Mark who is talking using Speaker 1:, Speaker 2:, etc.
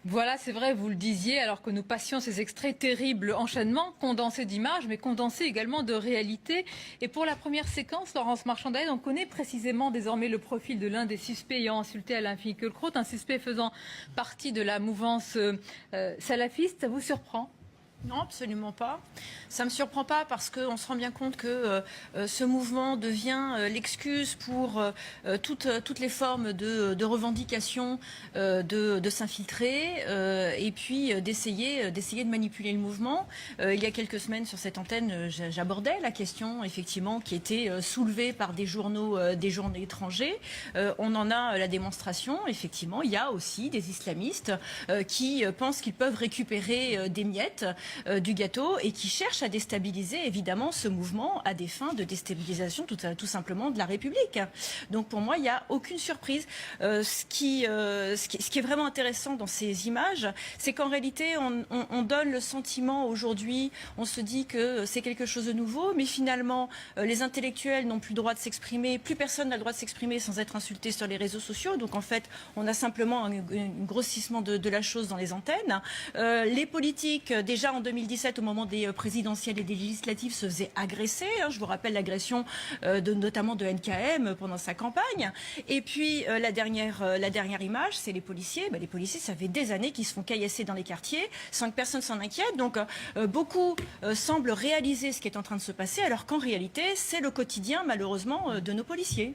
Speaker 1: Voilà, c'est vrai, vous le disiez, alors que nous passions ces extraits terribles enchaînements, condensés d'images, mais condensés également de réalité. Et pour la première séquence, Laurence Marchandaïd, on connaît précisément désormais le profil de l'un des suspects ayant insulté Alain Finkielkraut, un suspect faisant partie de la mouvance salafiste. Ça vous surprend?
Speaker 2: Non, absolument pas. Ça ne me surprend pas parce qu'on se rend bien compte que ce mouvement devient l'excuse pour toutes les formes de revendication, de s'infiltrer et puis d'essayer de manipuler le mouvement. Il y a quelques semaines sur cette antenne, j'abordais la question effectivement qui était soulevée par des journaux étrangers. On en a la démonstration. Effectivement, il y a aussi des islamistes qui pensent qu'ils peuvent récupérer des miettes du gâteau et qui cherchent à déstabiliser évidemment ce mouvement à des fins de déstabilisation tout simplement de la République. Donc pour moi, il n'y a aucune surprise. Ce qui est vraiment intéressant dans ces images, c'est qu'en réalité, on donne le sentiment aujourd'hui, on se dit que c'est quelque chose de nouveau, mais finalement, les intellectuels n'ont plus le droit de s'exprimer, plus personne n'a le droit de s'exprimer sans être insulté sur les réseaux sociaux. Donc en fait, on a simplement un grossissement de la chose dans les antennes. Les politiques, déjà en 2017, au moment des présidentielles et des législatives, se faisaient agresser. Je vous rappelle l'agression notamment de NKM pendant sa campagne. Et puis la dernière image, c'est les policiers. Les policiers, ça fait des années qu'ils se font caillasser dans les quartiers sans que personne s'en inquiète. Donc beaucoup semblent réaliser ce qui est en train de se passer, alors qu'en réalité, c'est le quotidien, malheureusement, de nos policiers.